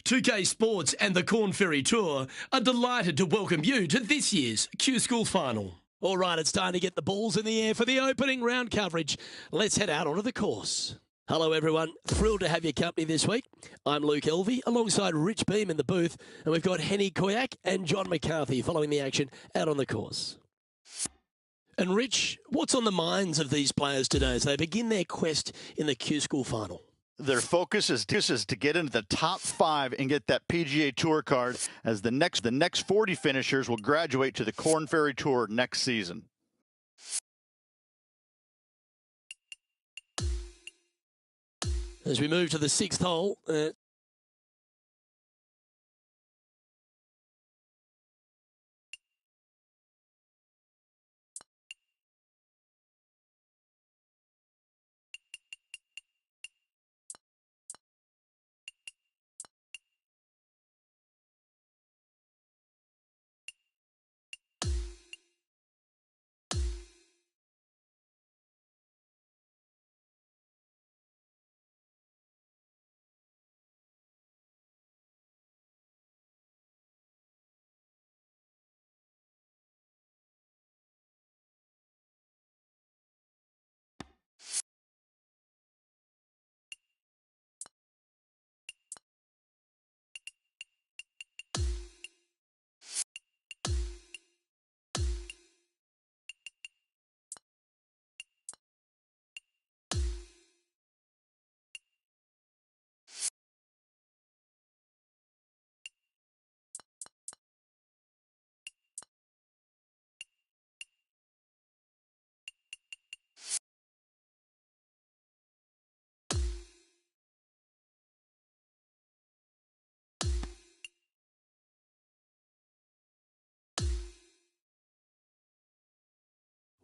2K Sports and the Corn Ferry Tour are delighted to welcome you to this year's Q School Final. All right, it's time to get the balls in the air for the opening round coverage. Let's head out onto the course. Hello, everyone. Thrilled to have your company this week. I'm Luke Elvey, alongside Rich Beam in the booth, and we've got Henny Koyak and John McCarthy following the action out on the course. And Rich, what's on the minds of these players today as they begin their quest in the Q School Final? Their focus is to get into the top 5 and get that PGA Tour card, as the next 40 finishers will graduate to the Corn Ferry Tour next season. As we move to the 6th hole,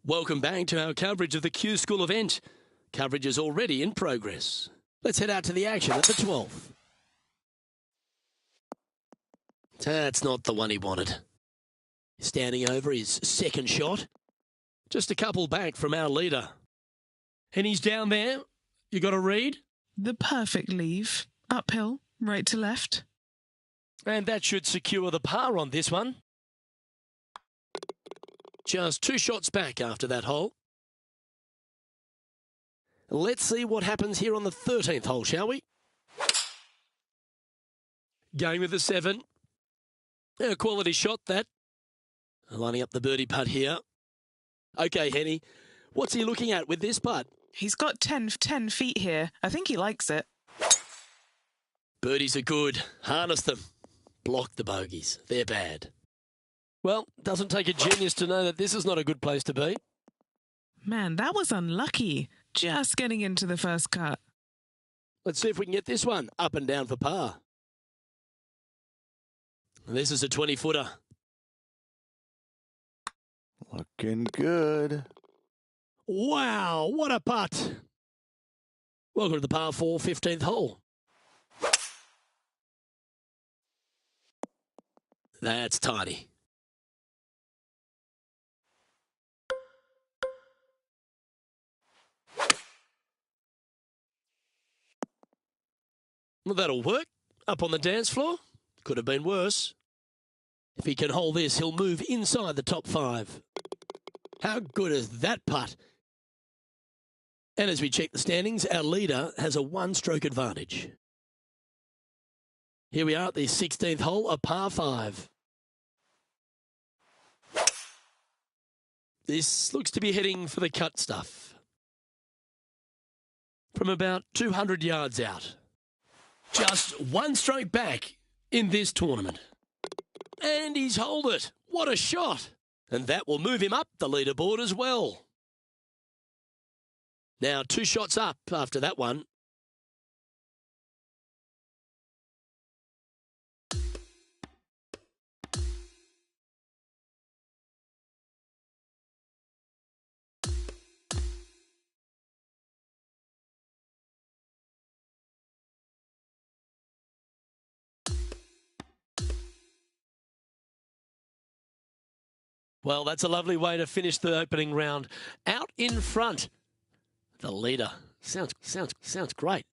welcome back to our coverage of the Q School event. Coverage is already in progress. Let's head out to the action at the 12th. That's not the one he wanted. Standing over his second shot. Just a couple back from our leader. And he's down there. You got a read? The perfect leave. Uphill, right to left. And that should secure the par on this one. Just 2 shots back after that hole. Let's see what happens here on the 13th hole, shall we? Going with the 7. A quality shot, that. Lining up the birdie putt here. Okay, Henny, what's he looking at with this putt? He's got 10 feet here. I think he likes it. Birdies are good. Harness them. Block the bogeys. They're bad. Well, doesn't take a genius to know that this is not a good place to be. Man, that was unlucky. Just getting into the first cut. Let's see if we can get this one up and down for par. This is a 20-footer. Looking good. Wow, what a putt. Welcome to the par 4 15th hole. That's tiny. Well, that'll work. Up on the dance floor. Could have been worse. If he can hold this, he'll move inside the top 5. How good is that putt? And as we check the standings, our leader has a 1-stroke advantage. Here we are at the 16th hole, a par 5. This looks to be heading for the cut stuff. From about 200 yards out. Just 1 stroke back in this tournament. And he's holed it. What a shot. And that will move him up the leaderboard as well. Now 2 shots up after that one. Well, that's a lovely way to finish the opening round. Out in front, the leader. Sounds great.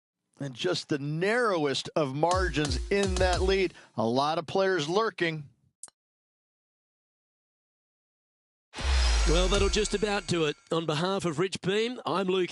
And just the narrowest of margins in that lead. A lot of players lurking. Well, that'll just about do it. On behalf of Rich Beem, I'm Luke.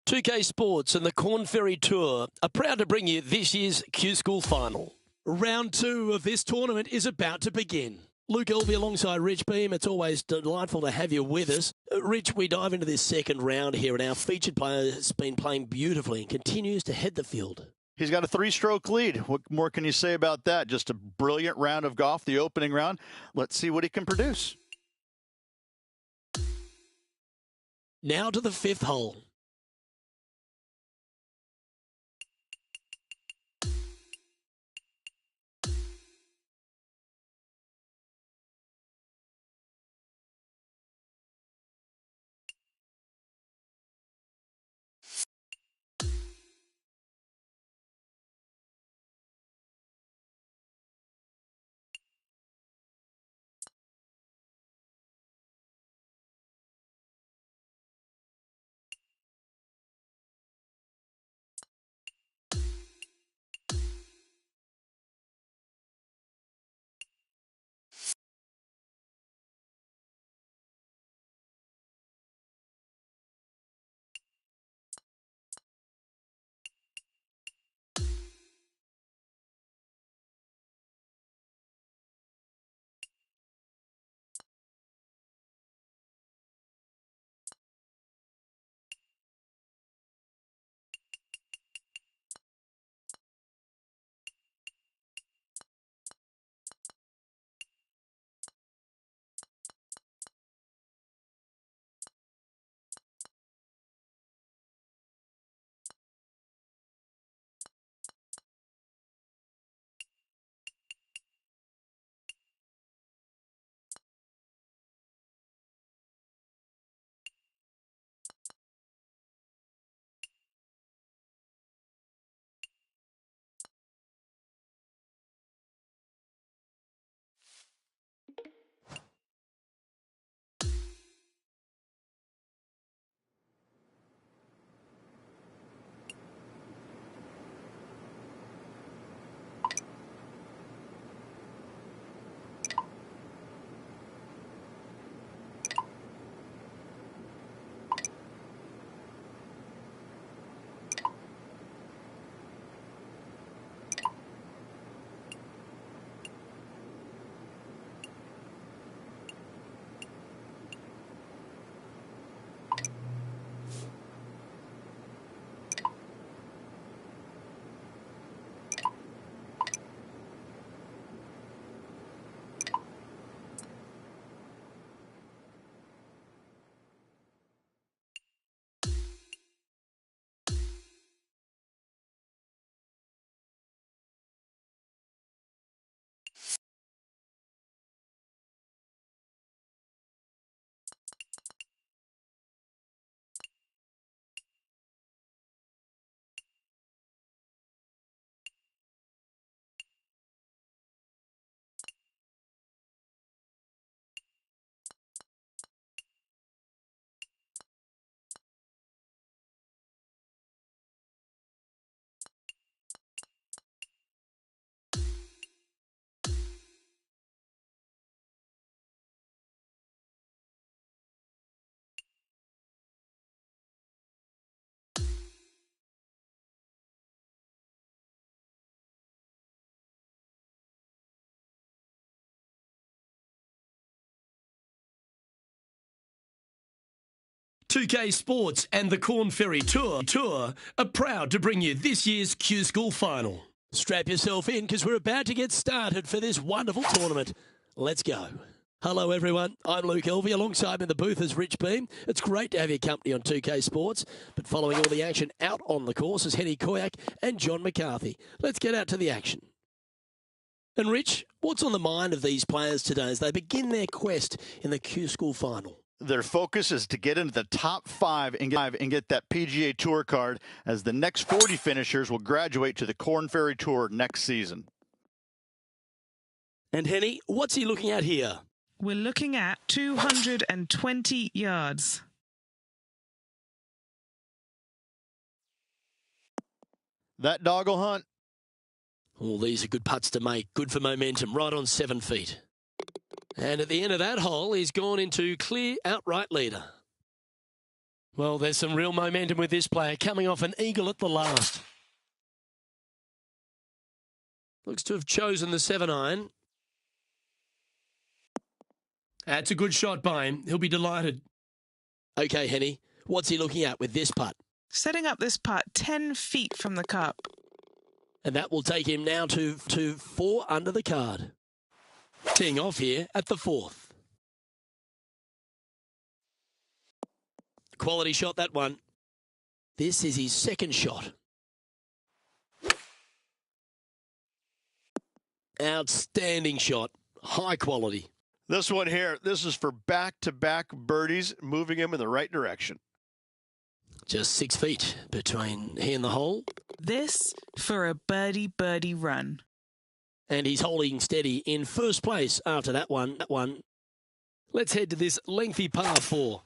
Two-K Sports and the Corn Ferry Tour are proud to bring you this year's Q School Final. Round 2 of this tournament is about to begin. Luke Elvey alongside Rich Beem. It's always delightful to have you with us. Rich, we dive into this second round here, and our featured player has been playing beautifully and continues to head the field. He's got a 3-stroke lead. What more can you say about that? Just a brilliant round of golf, the opening round. Let's see what he can produce. Now to the 5th hole. 2K Sports and the Corn Ferry Tour are proud to bring you this year's Q School Final. Strap yourself in because we're about to get started for this wonderful tournament. Let's go. Hello everyone, I'm Luke Elvey. Alongside me in the booth is Rich Beam. It's great to have your company on 2K Sports, but following all the action out on the course is Henny Koyak and John McCarthy. Let's get out to the action. And Rich, what's on the mind of these players today as they begin their quest in the Q School Final? Their focus is to get into the top 5 and get that PGA Tour card, as the next 40 finishers will graduate to the Corn Ferry Tour next season. And Henny, what's he looking at here? We're looking at 220 yards. That doggle hunt. All these are good putts to make. Good for momentum, right on 7 feet. And at the end of that hole, he's gone into clear outright leader. Well, there's some real momentum with this player, coming off an eagle at the last. Looks to have chosen the 7-iron. That's a good shot by him. He'll be delighted. Okay, Henny, what's he looking at with this putt? Setting up this putt 10 feet from the cup. And that will take him now to 4 under the card. Teeing off here at the 4th. Quality shot, that one. This is his second shot. Outstanding shot. High quality. This one here, this is for back-to-back birdies, moving him in the right direction. Just 6 feet between he and the hole. This for a birdie run. And he's holding steady in first place after that one. Let's head to this lengthy par 4.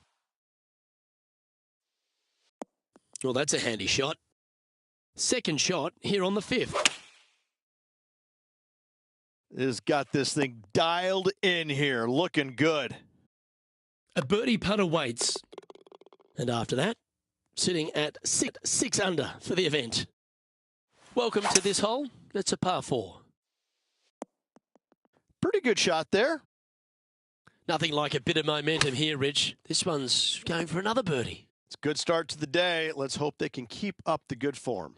Well, that's a handy shot. Second shot here on the 5th. Has got this thing dialed in here, looking good. A birdie putt awaits. And after that, sitting at 6 under for the event. Welcome to this hole. It's a par 4. Pretty good shot there. Nothing like a bit of momentum here, Rich. This one's going for another birdie. It's a good start to the day. Let's hope they can keep up the good form.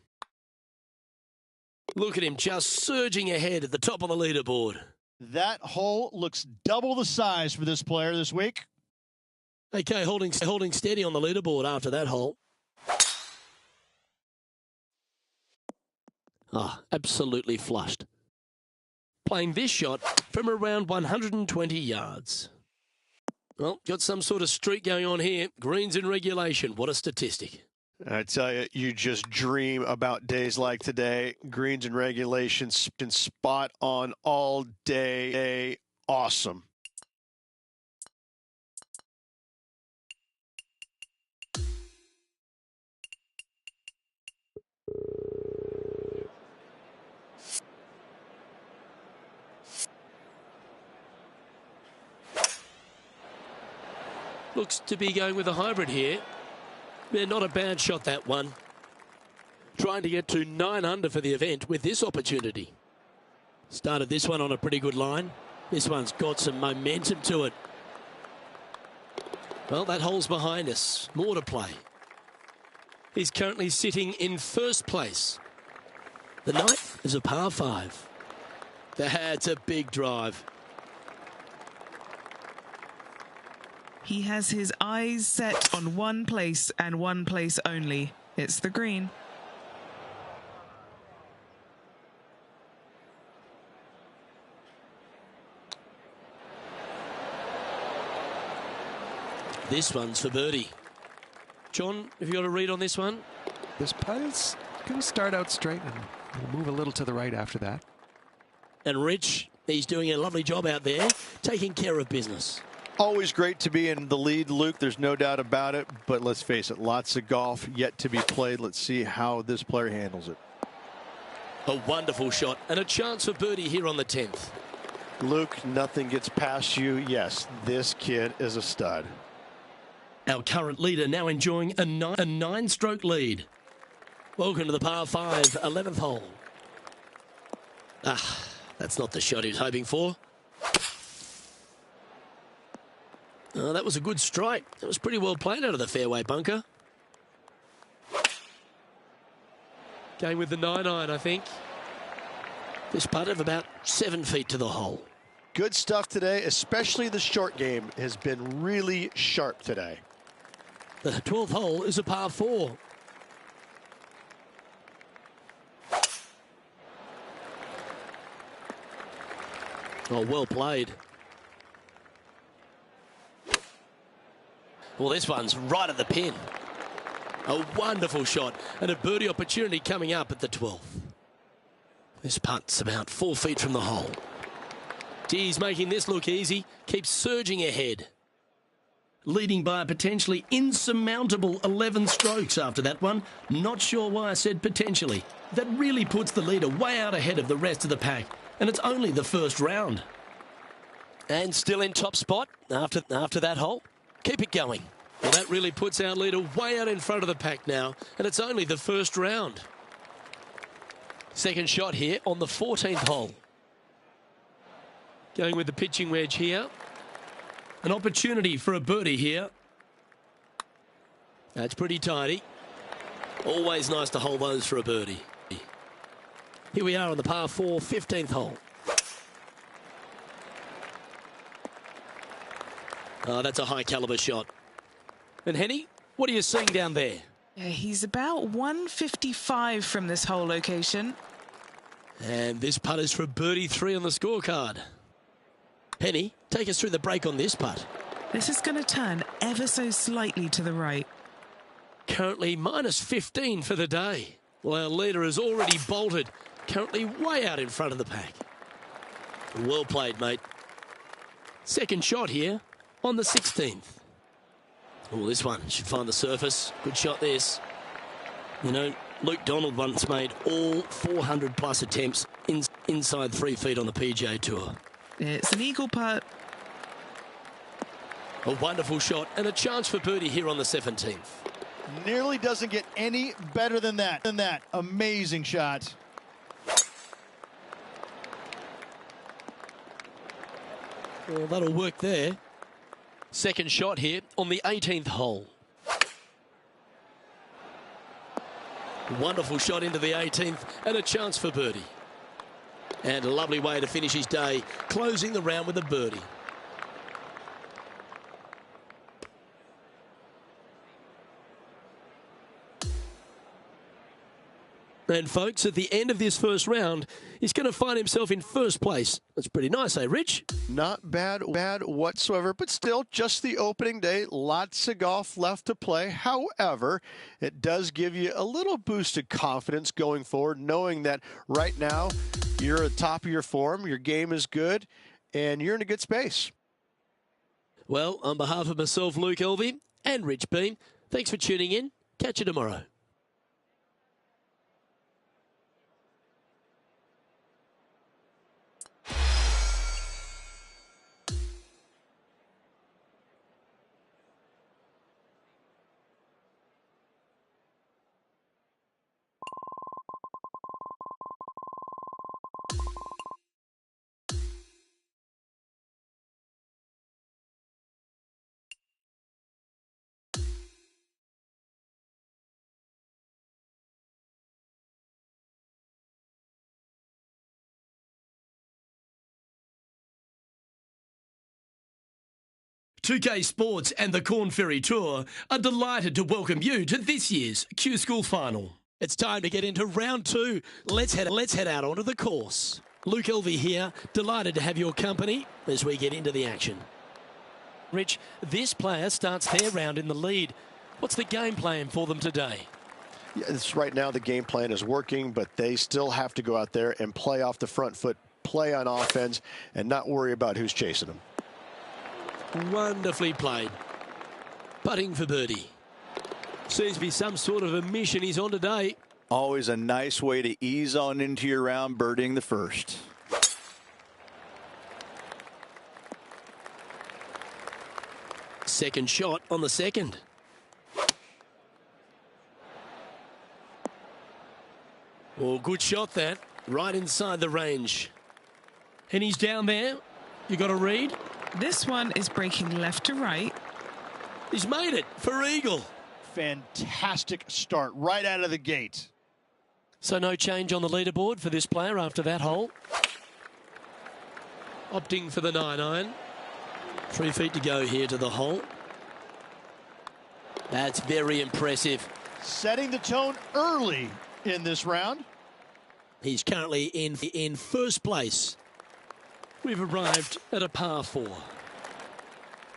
Look at him just surging ahead at the top of the leaderboard. That hole looks double the size for this player this week. Okay, holding steady on the leaderboard after that hole. Absolutely flushed. Playing this shot from around 120 yards. Well, got some sort of streak going on here. Greens in regulation. What a statistic. I tell you, you just dream about days like today. Greens and regulations been spot on all day. Awesome. Looks to be going with a hybrid here. Yeah, not a bad shot, that one. Trying to get to 9 under for the event with this opportunity. Started this one on a pretty good line. This one's got some momentum to it. Well, that hole's behind us. More to play. He's currently sitting in first place. The 9th is a par 5. That's a big drive. He has his eyes set on one place and one place only. It's the green. This one's for birdie. John, have you got a read on this one? This putt is going to start out straight and move a little to the right after that. And Rich, he's doing a lovely job out there, taking care of business. Always great to be in the lead, Luke. There's no doubt about it. But let's face it, lots of golf yet to be played. Let's see how this player handles it. A wonderful shot and a chance for birdie here on the 10th. Luke, nothing gets past you. Yes, this kid is a stud. Our current leader now enjoying a 9-stroke lead. Welcome to the par 5, 11th hole. That's not the shot he was hoping for. Oh, that was a good strike. That was pretty well played out of the fairway bunker. Going with the 9-iron, I think. This putt of about 7 feet to the hole. Good stuff today, especially the short game has been really sharp today. The 12th hole is a par 4. Oh, well played. Well, this one's right at the pin. A wonderful shot and a birdie opportunity coming up at the 12th. This putt's about 4 feet from the hole. He's making this look easy. Keeps surging ahead. Leading by a potentially insurmountable 11 strokes after that one. Not sure why I said potentially. That really puts the leader way out ahead of the rest of the pack. And it's only the first round. And still in top spot after that hole. Keep it going. Well, that really puts our leader way out in front of the pack now. And it's only the first round. Second shot here on the 14th hole. Going with the pitching wedge here. An opportunity for a birdie here. That's pretty tidy. Always nice to hold those for a birdie. Here we are on the par 4, 15th hole. Oh, that's a high caliber shot. And Henny, what are you seeing down there? Yeah, he's about 155 from this hole location. And this putt is for birdie 3 on the scorecard. Penny, take us through the break on this putt. This is going to turn ever so slightly to the right. Currently minus 15 for the day. Well, our leader has already bolted. Currently way out in front of the pack. Well played, mate. Second shot here on the 16th. Oh, this one should find the surface. Good shot, this. You know, Luke Donald once made all 400 plus attempts inside 3 feet on the PGA Tour. It's an eagle putt. A wonderful shot and a chance for birdie here on the 17th. Nearly doesn't get any better than that. Amazing shot. Well, that'll work there. Second shot here on the 18th hole. Wonderful shot into the 18th and a chance for birdie. And a lovely way to finish his day, closing the round with a birdie. And folks, at the end of this first round, he's going to find himself in first place. That's pretty nice, eh, Rich? Not bad whatsoever, but still just the opening day. Lots of golf left to play. However, it does give you a little boost of confidence going forward, knowing that right now you're at the top of your form, your game is good, and you're in a good space. Well, on behalf of myself, Luke Elvey, and Rich Beam, thanks for tuning in. Catch you tomorrow. Two-K Sports and the Corn Ferry Tour are delighted to welcome you to this year's Q School Final. It's time to get into round 2. Let's head out onto the course. Luke Elvey here, delighted to have your company as we get into the action. Rich, this player starts their round in the lead. What's the game plan for them today? Yes, right now the game plan is working, but they still have to go out there and play off the front foot, play on offense, and not worry about who's chasing them. Wonderfully played. Putting for birdie. Seems to be some sort of a mission he's on today. Always a nice way to ease on into your round, birdieing the first. Second shot on the second. Oh, good shot that. Right inside the range. And he's down there. You got a read? This one is breaking left to right. He's made it for eagle. Fantastic start right out of the gate. So no change on the leaderboard for this player after that hole. Opting for the 9-iron. 3 feet to go here to the hole. That's very impressive. Setting the tone early in this round. He's currently in first place. We've arrived at a par 4.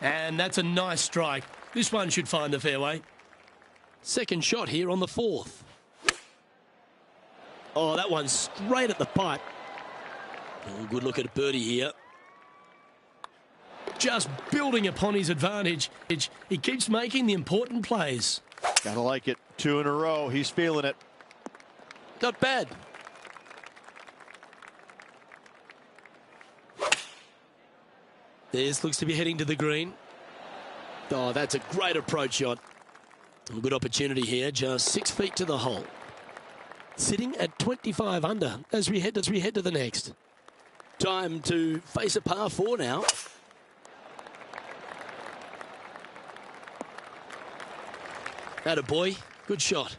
And that's a nice strike. This one should find the fairway. Second shot here on the 4th. Oh, that one's straight at the pipe. Oh, good look at birdie here. Just building upon his advantage. He keeps making the important plays. Gotta like it. 2 in a row. He's feeling it. Not bad. This looks to be heading to the green. Oh, that's a great approach shot. A good opportunity here, just 6 feet to the hole. Sitting at 25 under as we head to the next. Time to face a par 4 now. Attaboy, good shot.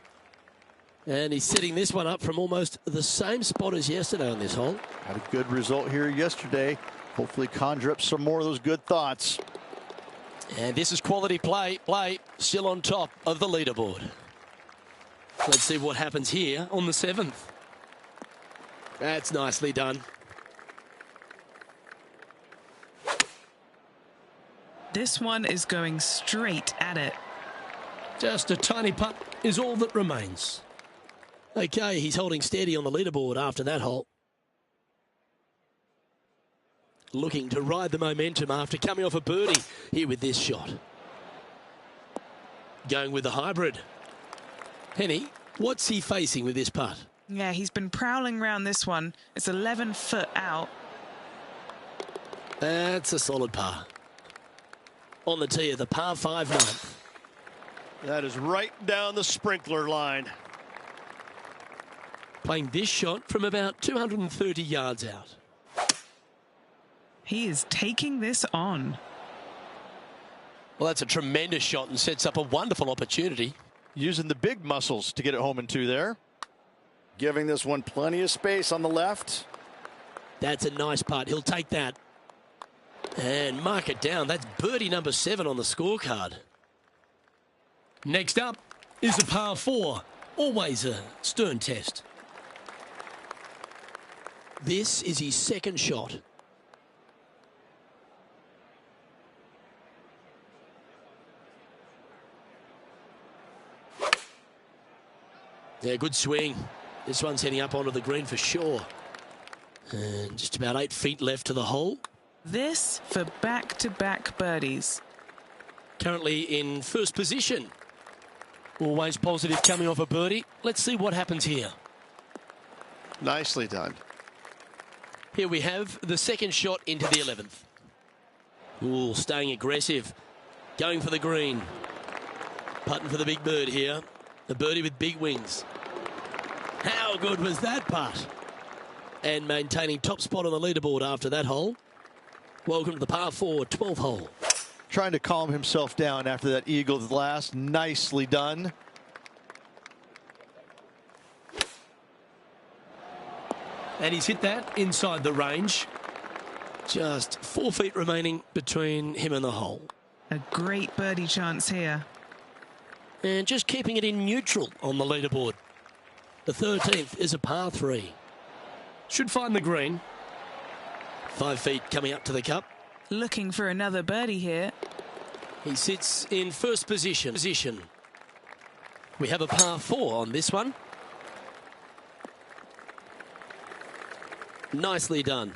And he's setting this one up from almost the same spot as yesterday on this hole. Had a good result here yesterday. Hopefully conjure up some more of those good thoughts. And this is quality play. Still on top of the leaderboard. Let's see what happens here on the 7th. That's nicely done. This one is going straight at it. Just a tiny putt is all that remains. Okay, he's holding steady on the leaderboard after that hole. Looking to ride the momentum after coming off a birdie here with this shot. Going with the hybrid. Henny, what's he facing with this putt? Yeah, he's been prowling around this one. It's 11 foot out. That's a solid par. On the tee of the par 5 9th. That is right down the sprinkler line. Playing this shot from about 230 yards out. He is taking this on. Well, that's a tremendous shot and sets up a wonderful opportunity. Using the big muscles to get it home and 2 there. Giving this one plenty of space on the left. That's a nice putt. He'll take that. And mark it down. That's birdie number 7 on the scorecard. Next up is a par 4. Always a stern test. This is his second shot. Yeah, good swing. This one's heading up onto the green for sure. And just about 8 feet left to the hole. This for back-to-back birdies. Currently in first position. Always positive coming off a birdie. Let's see what happens here. Nicely done. Here we have the second shot into the 11th. Ooh, staying aggressive. Going for the green. Putting for the big bird here. The birdie with big wings. How good was that putt? And maintaining top spot on the leaderboard after that hole. Welcome to the par 4 12th hole. Trying to calm himself down after that eagle's last. Nicely done. And he's hit that inside the range. Just 4 feet remaining between him and the hole. A great birdie chance here. And just keeping it in neutral on the leaderboard. The 13th is a par 3. Should find the green. 5 feet coming up to the cup. Looking for another birdie here. He sits in first position. We have a par 4 on this one. Nicely done.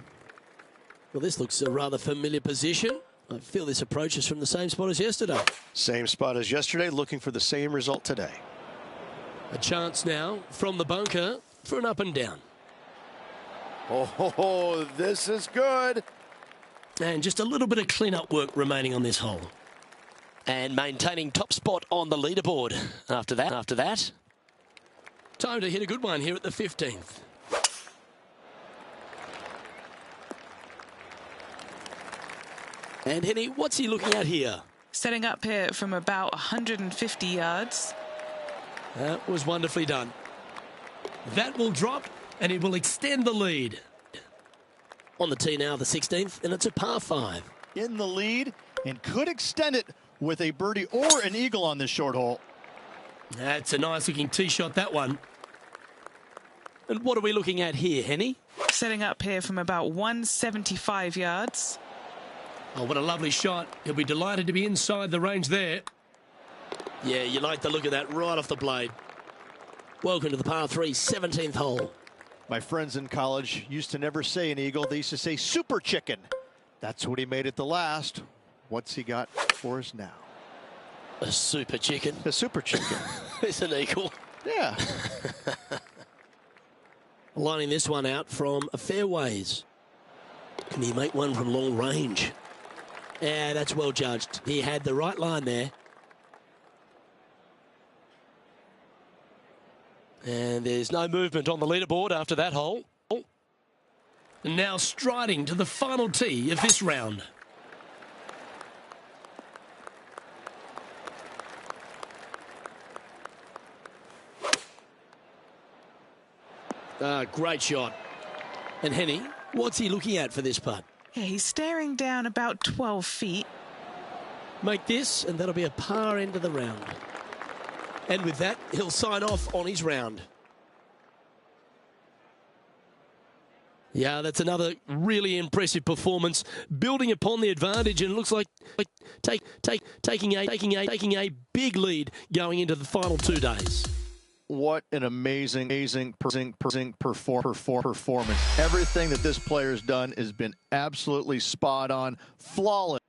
Well, this looks a rather familiar position. I feel this approach is from the same spot as yesterday. Same spot as yesterday, looking for the same result today. A chance now from the bunker for an up and down. Oh, this is good. And just a little bit of clean-up work remaining on this hole. And maintaining top spot on the leaderboard after that. Time to hit a good one here at the 15th. And Henny, what's he looking at here? Setting up here from about 150 yards. That was wonderfully done. That will drop, and it will extend the lead. On the tee now, the 16th, and it's a par 5. In the lead and could extend it with a birdie or an eagle on this short hole. That's a nice-looking tee shot, that one. And what are we looking at here, Henny? Setting up here from about 175 yards. Oh, what a lovely shot. He'll be delighted to be inside the range there. Yeah, you like the look of that right off the blade. Welcome to the par 3, 17th hole. My friends in college used to never say an eagle. They used to say super chicken. That's what he made at the last. What's he got for us now? A super chicken. A super chicken. It's an eagle. Yeah. Lining this one out from a fairways. Can he make one from long range? Yeah, that's well judged. He had the right line there. And there's no movement on the leaderboard after that hole. And now striding to the final tee of this round. Great shot. And Henny, what's he looking at for this putt? Yeah, he's staring down about 12 feet. Make this, and that'll be a par end of the round. And with that, he'll sign off on his round. Yeah, that's another really impressive performance, building upon the advantage, and it looks like taking a big lead going into the final 2 days. What an amazing performance. Everything that this player has done has been absolutely spot on, flawless.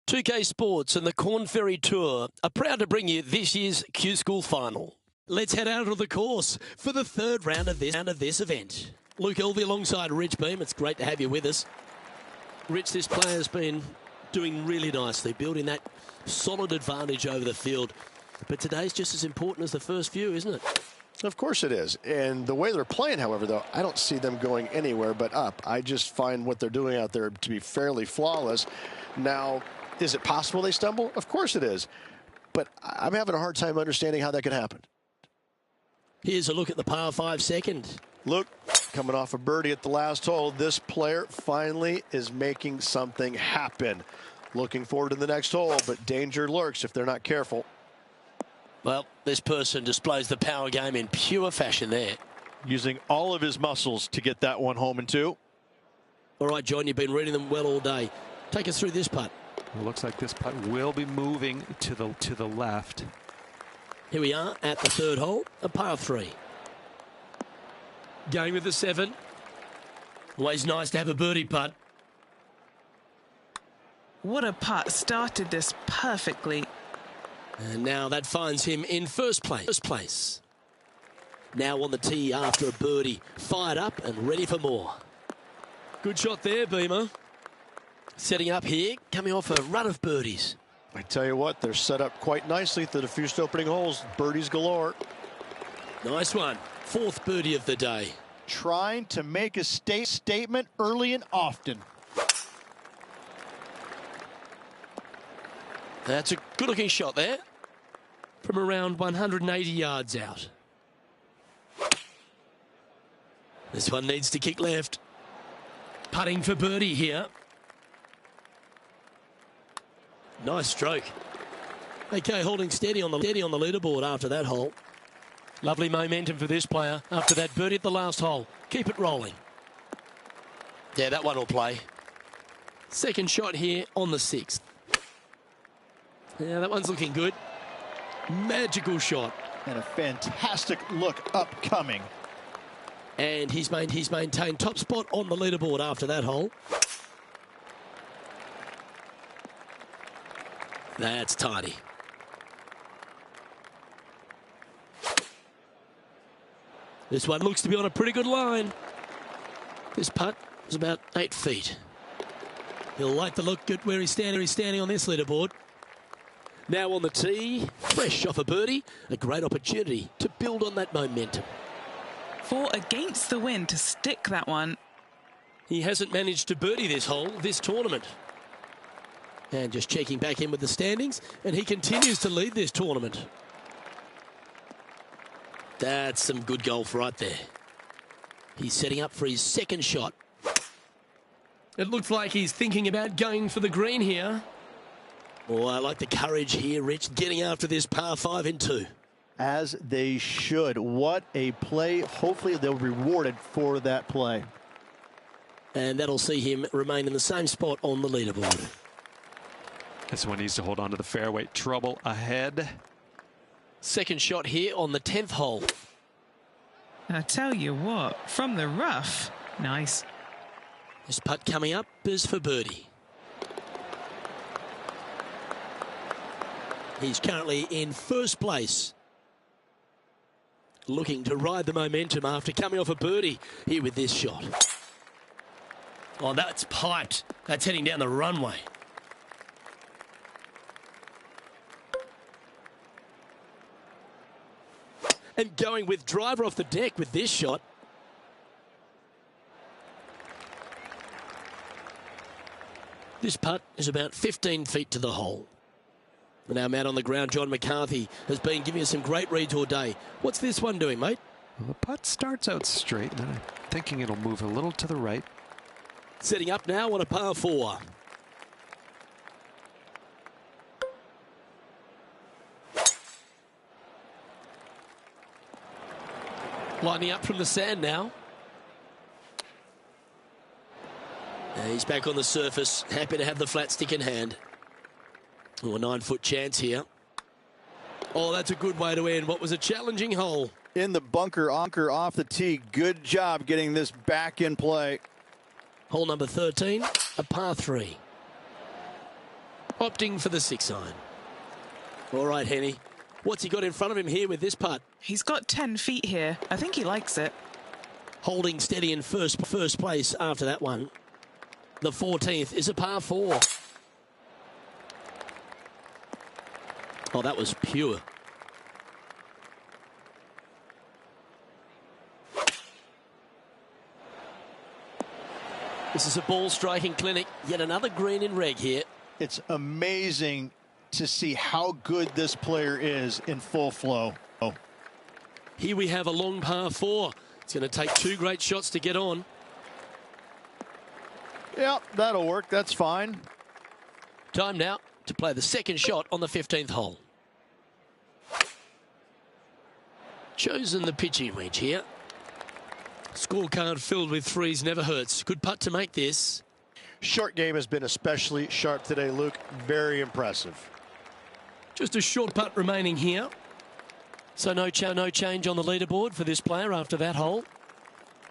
.2K Sports and the Corn Ferry Tour are proud to bring you this year's Q School Final. Let's head out of the course for the third round of this event. Luke Elvey alongside Rich Beem. It's great to have you with us. Rich, this player's been doing really nicely, building that solid advantage over the field. But today's just as important as the first few, isn't it? Of course it is. And the way they're playing, however, though, I don't see them going anywhere but up. I just find what they're doing out there to be fairly flawless. Now, is it possible they stumble? Of course it is. But I'm having a hard time understanding how that could happen. Here's a look at the par 5 second. Luke, coming off a birdie at the last hole, this player finally is making something happen. Looking forward to the next hole, but danger lurks if they're not careful. Well, this person displays the power game in pure fashion there. Using all of his muscles to get that one home in 2. All right, John, you've been reading them well all day. Take us through this putt. It looks like this putt will be moving to the left. Here we are at the third hole, a par 3. Going with the 7. Always nice to have a birdie putt. What a putt. Started this perfectly. And now that finds him in first place. Now on the tee after a birdie. Fired up and ready for more. Good shot there, Beamer. Setting up here, coming off a run of birdies. I tell you what, they're set up quite nicely through the first opening holes. Birdies galore. Nice one. 4th birdie of the day. Trying to make a statement early and often. That's a good-looking shot there. From around 180 yards out. This one needs to kick left. Putting for birdie here. Nice stroke. Okay, holding steady on the leaderboard after that hole. Lovely momentum for this player after that birdie at the last hole. Keep it rolling. Yeah, that one will play. Second shot here on the 6th. Yeah, that one's looking good. Magical shot. And a fantastic look upcoming. And he's maintained top spot on the leaderboard after that hole. That's tidy. This one looks to be on a pretty good line. This putt is about 8 feet. He'll like the look at where he's standing on this leaderboard. Now on the tee, fresh off a birdie, a great opportunity to build on that momentum. Fought against the wind to stick that one. He hasn't managed to birdie this hole, this tournament. And just checking back in with the standings, and he continues to lead this tournament. That's some good golf right there. He's setting up for his second shot. It looks like he's thinking about going for the green here. Oh, I like the courage here, Rich, getting after this par 5 in 2. As they should. What a play. Hopefully they'll be rewarded for that play. And that'll see him remain in the same spot on the leaderboard. This one needs to hold on to the fairway. Trouble ahead. Second shot here on the 10th hole. I tell you what, from the rough. Nice. This putt coming up is for birdie. He's currently in first place. Looking to ride the momentum after coming off a birdie here with this shot. Oh, that's piped. That's heading down the runway. And going with driver off the deck with this shot. This putt is about 15 feet to the hole. And our man on the ground, John McCarthy, has been giving us some great reads all day. What's this one doing, mate? Well, the putt starts out straight, and then I'm thinking it'll move a little to the right. Setting up now on a par 4. Lining up from the sand now. And he's back on the surface. Happy to have the flat stick in hand. Oh, a 9-foot chance here. Oh, that's a good way to end what was a challenging hole. In the bunker, anchor off the tee. Good job getting this back in play. Hole number 13, a par 3. Opting for the 6-iron. All right, Henny. What's he got in front of him here with this putt? He's got 10 feet here. I think he likes it. Holding steady in first place after that one. The 14th is a par 4. Oh, that was pure. This is a ball striking clinic. Yet another green in reg here. It's amazing to see how good this player is in full flow. Oh. Here we have a long par 4. It's going to take 2 great shots to get on. Yep, that'll work. That's fine. Time now to play the second shot on the 15th hole. Chosen the pitching wedge here. Scorecard filled with threes never hurts. Good putt to make this. Short game has been especially sharp today, Luke. Very impressive. Just a short putt remaining here. So no change on the leaderboard for this player after that hole.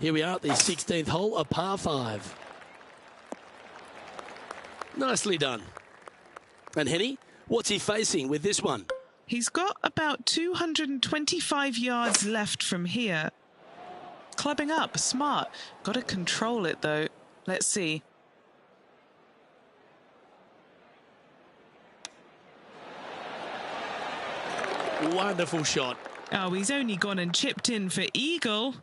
Here we are at the 16th hole, a par 5. Nicely done. And Henny, what's he facing with this one? He's got about 225 yards left from here. Clubbing up, smart. Got to control it, though. Let's see. Wonderful shot. Oh, he's only gone and chipped in for eagle.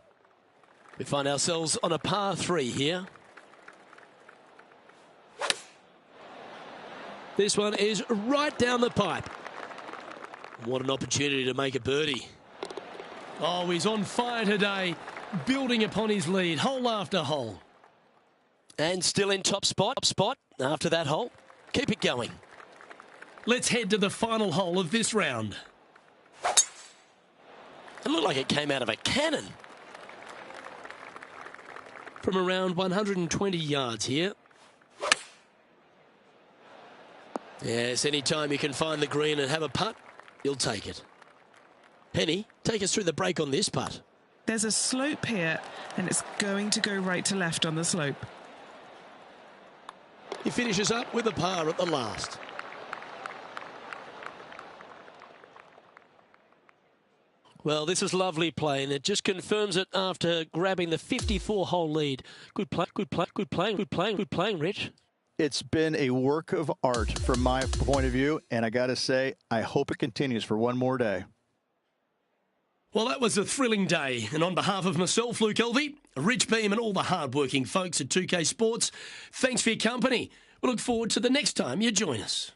We find ourselves on a par 3 here. This one is right down the pipe. What an opportunity to make a birdie. Oh, he's on fire today, building upon his lead, hole after hole. And still in top spot after that hole. Keep it going. Let's head to the final hole of this round. It looked like it came out of a cannon. From around 120 yards here. Yes, anytime you can find the green and have a putt, you'll take it. Henny, take us through the break on this putt. There's a slope here, and it's going to go right to left on the slope. He finishes up with a par at the last. Well, this is lovely play, and it just confirms it after grabbing the 54-hole lead. Good play, good play, good playing, good playing, good playing, Rich. It's been a work of art from my point of view, and I got to say, I hope it continues for one more day. Well, that was a thrilling day, and on behalf of myself, Luke Elvey, Rich Beam, and all the hard-working folks at 2K Sports, thanks for your company. We look forward to the next time you join us.